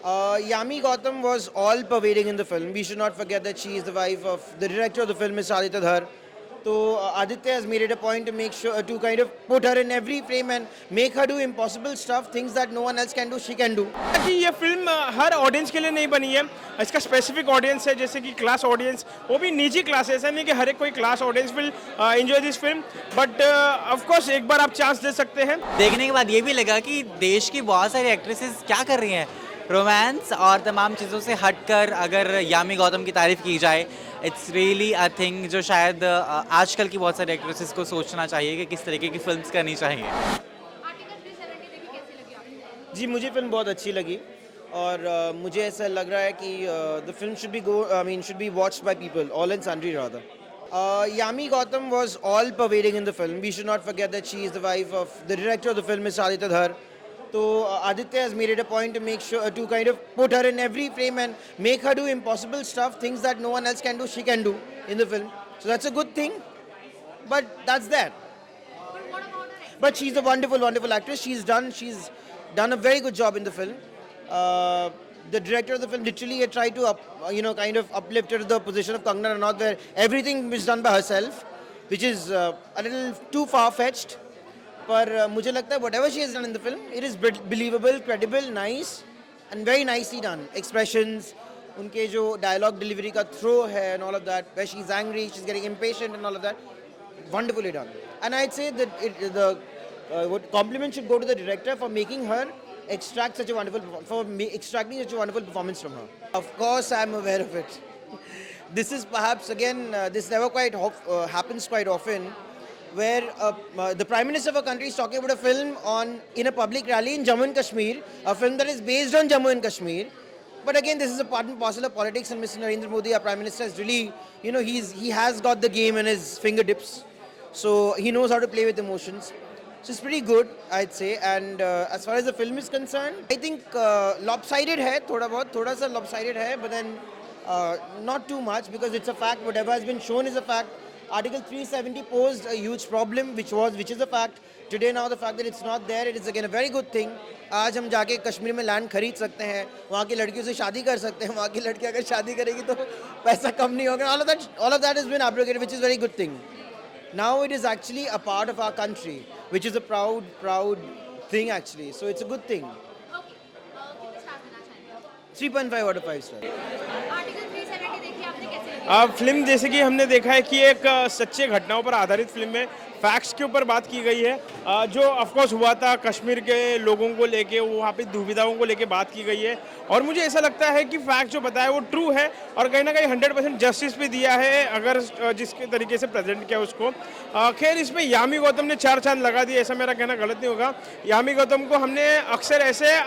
Yami Gautam was all pervading in the film. We should not forget that she is the wife of the director of the film, is Aditya Dhar. So Aditya has made it a point to make sure to kind of put her in every frame and make her do impossible stuff, things that no one else can do, she can do. कि ये film हर audience के लिए नहीं बनी है, इसका specific audience है, जैसे कि क्लास ऑडियंस, वो भी निजी क्लास है, ऐसा नहीं कि हर एक कोई class audience will enjoy this film, but of course एक बार आप चांस दे सकते हैं। देखने के बाद ये भी लगा कि देश की बहुत सारी एक्ट्रेसेस क्या कर रही हैं, रोमांस और तमाम चीज़ों से हटकर अगर यामी गौतम की तारीफ की जाए, इट्स रियली अ थिंग जो शायद आजकल की बहुत सारी एक्ट्रेसेस को सोचना चाहिए कि किस तरीके की फिल्म्स करनी चाहिए। जी मुझे फिल्म बहुत अच्छी लगी और मुझे ऐसा लग रहा है कि the film should be watched by people all and sundry rather. Yami Gautam was all pervading in the film. We should not forget that she is the wife of the director of the film, is Aditya Dhar. So Aditya has made it a point to make sure to kind of put her in every frame and make her do impossible stuff, things that no one else can do, she can do in the film. So that's a good thing. But that's that. But she's a wonderful, wonderful actress. She's done a very good job in the film. The director of the film literally had tried to kind of uplift her to the position of Kangana Ranaut, where everything is done by herself, which is a little too far-fetched. पर मुझे लगता है whatever she has done in the film, it is believable, credible, nice and very nicely done. Expressions, उनके जो dialogue delivery का throw है and all of that, where she's angry, she's getting impatient and all of that, wonderfully done. And I'd say that what compliment should go to the director for making her extracting such a wonderful performance from her. Of course, I'm aware of it. This is perhaps again, this never quite happens quite often, where the Prime Minister of a country is talking about a film in a public rally in Jammu and Kashmir, a film that is based on Jammu and Kashmir. But again, this is a part and parcel of politics, and Mr. Narendra Modi, our Prime Minister, has really, he has got the game in his fingertips. So he knows how to play with emotions. So it's pretty good, I'd say. And as far as the film is concerned, I think lopsided hai, thoda sa lopsided hai, but then not too much, because it's a fact. Whatever has been shown is a fact. Article 370 posed a huge problem, which is a fact. Today now the fact that it's not there, it is again a very good thing. आज हम जाके कश्मीर में land खरीद सकते हैं, वहाँ की लड़कियों से शादी कर सकते हैं, वहाँ की लड़की अगर शादी करेगी तो पैसा कम नहीं होगा. All of that has been abrogated, which is a very good thing. Now it is actually a part of our country, which is a proud thing actually. So it's a good thing. Okay, 3.5 out of 5 stars. Film जैसे कि हमने देखा है कि एक सच्चे घटनाओं पर आधारित फिल्म है, फैक्ट्स के ऊपर बात की गई है, जो ऑफकोर्स हुआ था कश्मीर के लोगों को लेके, वहाँ पे दुविधाओं को लेके बात की गई है. और मुझे ऐसा लगता है कि फैक्ट जो बताया वो ट्रू है और कहीं ना कहीं 100% जस्टिस भी दिया है अगर जिसके तरीके से प्रेजेंट किया उसको. खैर इसमें यामी गौतम ने 4 चांद लगा दिए, ऐसा मेरा कहना गलत नहीं होगा. यामी गौतम को हमने अक्सर ऐसे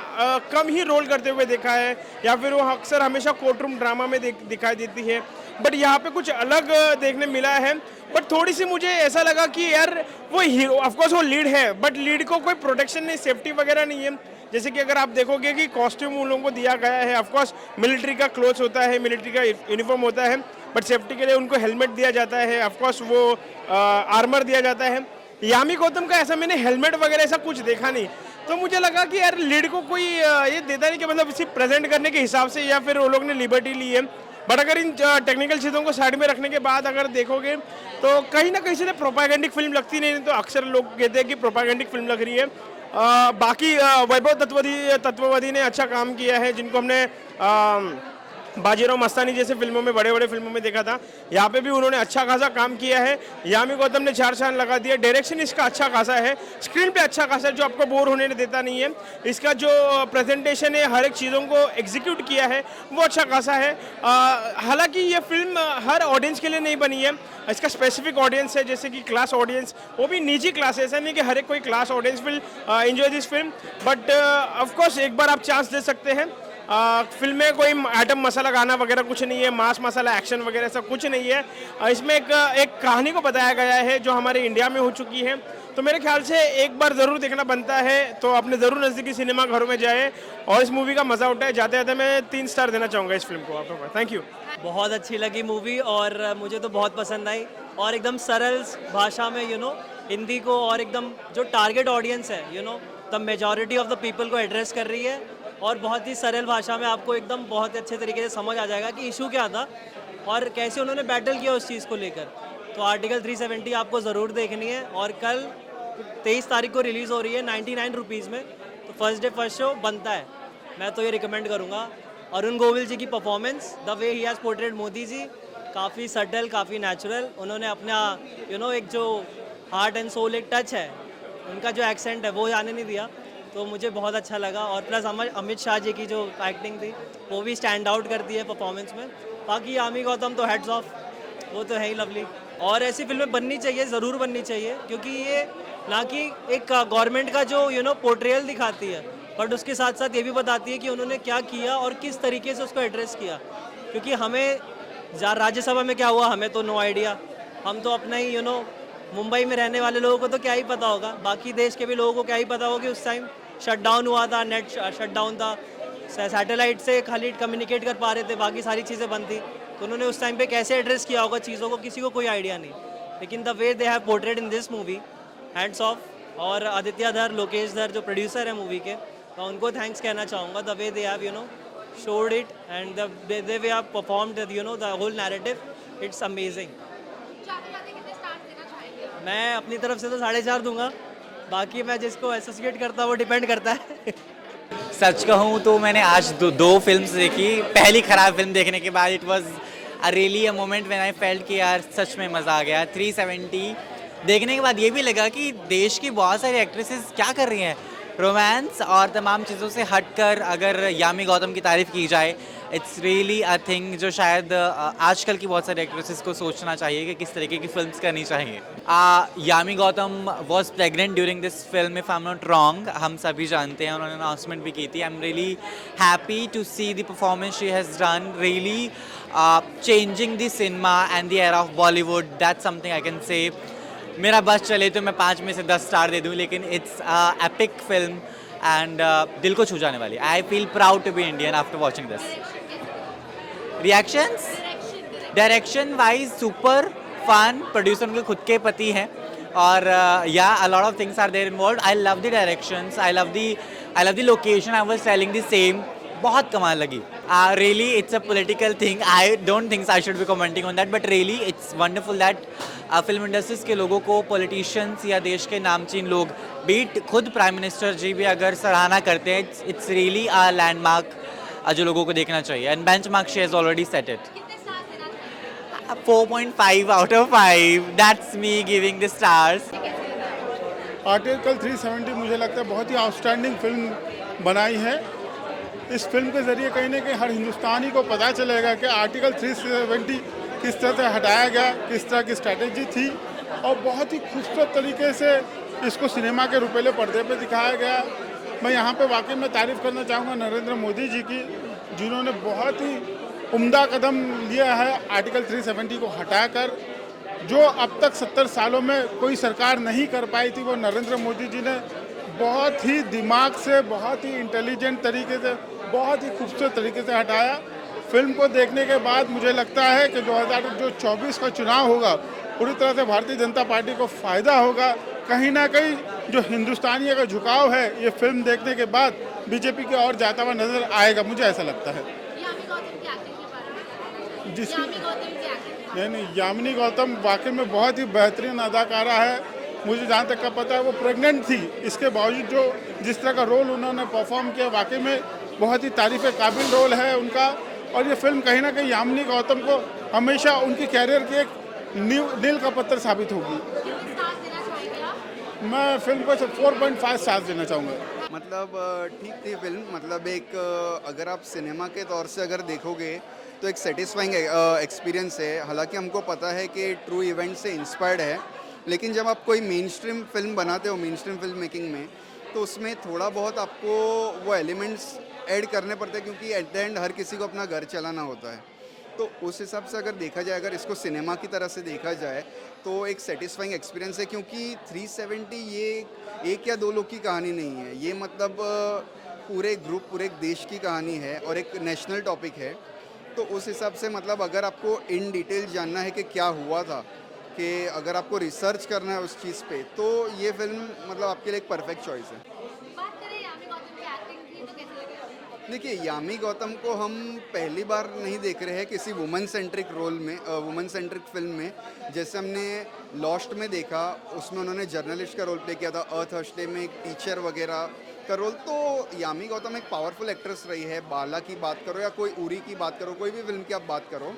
कम ही रोल करते हुए देखा है, या फिर वो अक्सर हमेशा कोर्ट रूम ड्रामा में दिखाई देती है, बट यहाँ पे कुछ अलग देखने मिला है. बट थोड़ी सी मुझे ऐसा लगा कि यार वो हीरो, ऑफकोर्स वो लीड है, बट लीड को कोई प्रोटेक्शन नहीं, सेफ्टी वगैरह नहीं है. जैसे कि अगर आप देखोगे कि कॉस्ट्यूम उन लोगों को दिया गया है, ऑफकोर्स मिलिट्री का क्लोथ्स होता है, मिलिट्री का यूनिफॉर्म होता है, बट सेफ्टी के लिए उनको हेलमेट दिया जाता है, ऑफकोर्स वो आर्मर दिया जाता है. यामी गौतम का ऐसा मैंने हेलमेट वगैरह ऐसा कुछ देखा नहीं, तो मुझे लगा कि यार लीड को कोई ये देता नहीं कि मतलब सिर्फ प्रेजेंट करने के हिसाब से या फिर वो लोग ने लिबर्टी ली है. बट अगर इन टेक्निकल चीज़ों को साइड में रखने के बाद अगर देखोगे तो कहीं ना कहीं से प्रोपागेंडिक फिल्म लगती नहीं, तो अक्सर लोग कहते हैं कि प्रोपागेंडिक फिल्म लग रही है. बाकी वैभव तत्ववादी ने अच्छा काम किया है, जिनको हमने बाजीराव मस्तानी जैसे फिल्मों में, बड़े फिल्मों में देखा था. यहाँ पे भी उन्होंने अच्छा खासा काम किया है. यामी गौतम ने 4 चांद लगा दिया. डायरेक्शन इसका अच्छा खासा है, स्क्रीन पे अच्छा खासा है जो आपको बोर होने देता नहीं है. इसका जो प्रेजेंटेशन है, हर एक चीज़ों को एग्जीक्यूट किया है वो अच्छा खासा है. हालांकि ये फिल्म हर ऑडियंस के लिए नहीं बनी है, इसका स्पेसिफिक ऑडियंस है, जैसे कि क्लास ऑडियंस, वो भी निजी क्लास है, ऐसा नहीं कि हर एक कोई class audience will enjoy this film. But of course एक बार आप चांस दे सकते हैं. फिल्म में कोई आइटम मसाला गाना वगैरह कुछ नहीं है, मास मसाला एक्शन वगैरह ऐसा कुछ नहीं है. इसमें एक कहानी को बताया गया है जो हमारे इंडिया में हो चुकी है, तो मेरे ख्याल से एक बार ज़रूर देखना बनता है. तो अपने ज़रूर नज़दीकी सिनेमा घरों में जाए और इस मूवी का मज़ा उठाए. जाते जाते मैं 3 स्टार देना चाहूँगा इस फिल्म को आपको. Thank you. बहुत अच्छी लगी मूवी और मुझे तो बहुत पसंद आई, और एकदम सरल भाषा में हिंदी को, और एकदम जो टारगेट ऑडियंस है the majority of the people को एड्रेस कर रही है. और बहुत ही सरल भाषा में आपको एकदम बहुत अच्छे तरीके से समझ आ जाएगा कि इशू क्या था और कैसे उन्होंने बैटल किया उस चीज़ को लेकर। तो आर्टिकल 370 आपको ज़रूर देखनी है और कल 23 तारीख को रिलीज़ हो रही है 99 रुपीज़ में। तो फर्स्ट डे फर्स्ट शो बनता है, मैं तो ये रिकमेंड करूँगा। अरुण गोविल जी की performance, the way he has portrayed Modi ji, काफ़ी सटल, काफ़ी नेचुरल। उन्होंने अपना एक जो हार्ट एंड सोल एक टच है, उनका जो एक्सेंट है वो जाने नहीं दिया, तो मुझे बहुत अच्छा लगा। और प्लस अमित शाह जी की जो एक्टिंग थी वो भी स्टैंड आउट करती है परफॉर्मेंस में। बाकी यामी गौतम तो हेड्स ऑफ, वो तो है ही लवली। और ऐसी फिल्में बननी चाहिए, ज़रूर बननी चाहिए, क्योंकि ये ना कि एक गवर्नमेंट का जो पोर्ट्रेयल दिखाती है, बट उसके साथ साथ ये भी बताती है कि उन्होंने क्या किया और किस तरीके से उसको एड्रेस किया। क्योंकि हमें राज्यसभा में क्या हुआ हमें तो नो आइडिया, हम तो अपना ही मुंबई में रहने वाले लोगों को तो क्या ही पता होगा, बाकी देश के भी लोगों को क्या ही पता होगा कि उस टाइम शटडाउन हुआ था, नेट शटडाउन था, सैटेलाइट से खाली कम्युनिकेट कर पा रहे थे, बाकी सारी चीज़ें बंद थी। तो उन्होंने उस टाइम पे कैसे एड्रेस किया होगा चीज़ों को, किसी को कोई आइडिया नहीं। लेकिन the way they have portrayed in this movie, hands of. और आदित्य धर, लोकेश धर जो प्रोड्यूसर है मूवी के, तो उनको थैंक्स कहना चाहूँगा। The way they have showed it and the way have performed the whole narrative, it's amazing. मैं अपनी तरफ से तो 4.5 दूंगा, बाकी मैं जिसको एसोसिएट करता हूँ वो डिपेंड करता है। सच कहूँ तो मैंने आज दो फिल्म्स देखी। पहली खराब फिल्म देखने के बाद it was really a moment when I felt कि यार सच में मज़ा आ गया। 370 देखने के बाद ये भी लगा कि देश की बहुत सारी एक्ट्रेसेस क्या कर रही हैं। रोमांस और तमाम चीज़ों से हटकर अगर यामी गौतम की तारीफ़ की जाए, इट्स रियली अ थिंग जो शायद आजकल की बहुत सारी एक्ट्रेसेस को सोचना चाहिए कि किस तरीके की फिल्म्स करनी चाहिए। Yami Gautam was pregnant during this film, if I am not wrong, हम सभी जानते हैं, उन्होंने अनाउंसमेंट भी की थी। I am really happy to see the performance she has done, really changing the cinema and the era of Bollywood, that's something I can say. मेरा बस चले तो मैं 5 में से 10 स्टार दे दूं, लेकिन इट्स एपिक फिल्म एंड दिल को छू जाने वाली। I feel proud to be Indian after watching this. Reactions, direction wise super fun, producer उनके खुद के पति हैं और या a lot of things are there involved. I love the directions, I love the location, I was telling the same, बहुत कमाल लगी। Really it's a political thing, I don't think I should be commenting on that, but really it's wonderful that film industries के लोगों को politicians या देश के नामचीन लोग, बीट खुद प्राइम मिनिस्टर जी भी अगर सराहना करते हैं, इट्स रियली अ लैंडमार्क जो लोगों को देखना चाहिए। And benchmark she has already set it. 4.5 out of 5, that's me giving the stars. Article 370 मुझे लगता है बहुत ही आउटस्टैंडिंग फिल्म बनाई है। इस फिल्म के ज़रिए कहीं ना कहीं हर हिंदुस्तानी को पता चलेगा कि आर्टिकल 370 किस तरह से हटाया गया, किस तरह की स्ट्रैटेजी थी, और बहुत ही खूबसूरत तरीके से इसको सिनेमा के रुपीले पर्दे पे दिखाया गया। मैं यहाँ पे वाकई में तारीफ़ करना चाहूँगा नरेंद्र मोदी जी की, जिन्होंने बहुत ही उम्दा कदम लिया है आर्टिकल 370 को हटाकर। जो अब तक 70 सालों में कोई सरकार नहीं कर पाई थी, वो नरेंद्र मोदी जी ने बहुत ही दिमाग से, बहुत ही इंटेलिजेंट तरीके से, बहुत ही खूबसूरत तरीके से हटाया। फिल्म को देखने के बाद मुझे लगता है कि 2024 का चुनाव होगा, पूरी तरह से भारतीय जनता पार्टी को फ़ायदा होगा। कहीं ना कहीं जो हिंदुस्तानियों का झुकाव है, ये फिल्म देखने के बाद बीजेपी की ओर जाता हुआ नज़र आएगा, मुझे ऐसा लगता है। जिसकी नहीं, यामिनी गौतम वाकई में बहुत ही बेहतरीन अदाकारा है। मुझे जहाँ तक का पता है वो प्रेग्नेंट थी, इसके बावजूद जो जिस तरह का रोल उन्होंने परफॉर्म किया, वाकई में बहुत ही तारीफ़ काबिल रोल है उनका। और ये फिल्म कहीं ना कहीं यामिनी गौतम को हमेशा उनकी कैरियर की एक नील का पत्थर साबित होगी। मैं फिल्म को 4.5 स्टार देना चाहूँगा। मतलब ठीक थी फिल्म, मतलब एक अगर आप सिनेमा के तौर से अगर देखोगे तो एक सेटिस्फाइंग एक्सपीरियंस है। हालांकि हमको पता है कि ट्रू इवेंट से इंस्पायर्ड है, लेकिन जब आप कोई मेन स्ट्रीम फिल्म बनाते हो, मेन स्ट्रीम फिल्म मेकिंग में, तो उसमें थोड़ा बहुत आपको वो एलिमेंट्स ऐड करने पड़ते हैं, क्योंकि एट द एंड हर किसी को अपना घर चलाना होता है। तो उस हिसाब से अगर देखा जाए, अगर इसको सिनेमा की तरह से देखा जाए, तो एक सेटिस्फाइंग एक्सपीरियंस है। क्योंकि 370 ये एक या दो लोग की कहानी नहीं है, ये मतलब पूरे ग्रुप, पूरे देश की कहानी है और एक नेशनल टॉपिक है। तो उस हिसाब से मतलब अगर आपको इन डिटेल जानना है कि क्या हुआ था, कि अगर आपको रिसर्च करना है उस चीज़ पे, तो ये फिल्म मतलब आपके लिए एक परफेक्ट चॉइस है। देखिए, यामी गौतम को हम पहली बार नहीं देख रहे हैं किसी वुमेन सेंट्रिक रोल में, वुमेन सेंट्रिक फिल्म में। जैसे हमने लॉस्ट में देखा, उसमें उन्होंने जर्नलिस्ट का रोल प्ले किया था, अर्थ हस्टे में एक टीचर वगैरह का रोल। तो यामी गौतम एक पावरफुल एक्ट्रेस रही है। बाला की बात करो या कोई उरी की बात करो, कोई भी फिल्म की आप बात करो,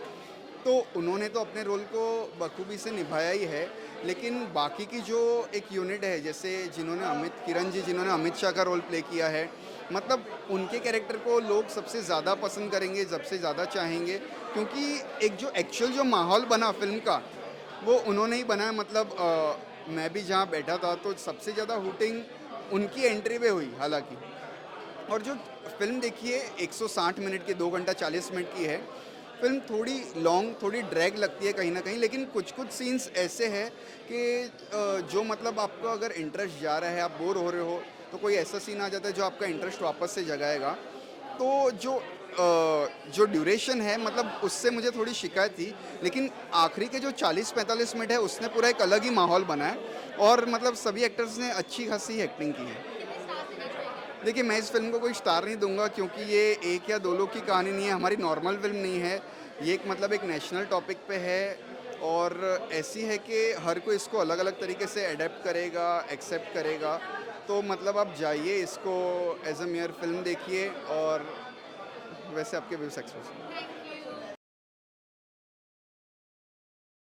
तो उन्होंने तो अपने रोल को बखूबी से निभाया ही है। लेकिन बाकी की जो एक यूनिट है, जैसे किरण जी जिन्होंने अमित शाह का रोल प्ले किया है, मतलब उनके कैरेक्टर को लोग सबसे ज़्यादा पसंद करेंगे, सबसे ज़्यादा चाहेंगे, क्योंकि एक जो एक्चुअल जो माहौल बना फिल्म का, वो उन्होंने ही बनाया। मतलब मैं भी जहाँ बैठा था तो सबसे ज़्यादा हूटिंग उनकी एंट्री पे हुई हालांकि। और जो फिल्म देखिए 160 मिनट की, 2 घंटा 40 मिनट की है फिल्म। थोड़ी लॉन्ग, थोड़ी ड्रैग लगती है कहीं ना कहीं, लेकिन कुछ कुछ सीन्स ऐसे हैं कि जो मतलब आपको अगर इंटरेस्ट जा रहा है, आप बोर हो रहे हो, तो कोई ऐसा सीन आ जाता है जो आपका इंटरेस्ट वापस से जगाएगा। तो जो ड्यूरेशन है, मतलब उससे मुझे थोड़ी शिकायत थी, लेकिन आखिरी के जो 40-45 मिनट है उसने पूरा एक अलग ही माहौल बनाया और मतलब सभी एक्टर्स ने अच्छी खासी एक्टिंग की है। देखिए, मैं इस फिल्म को कोई स्टार नहीं दूंगा, क्योंकि ये एक या दो लोग की कहानी नहीं है, हमारी नॉर्मल फिल्म नहीं है। ये एक मतलब एक नेशनल टॉपिक पे है और ऐसी है कि हर कोई इसको अलग अलग तरीके से एडेप्ट करेगा, एक्सेप्ट करेगा। तो मतलब आप जाइए, इसको एज अ मेयर फिल्म देखिए और वैसे आपके व्यूज एक्सप्रेस।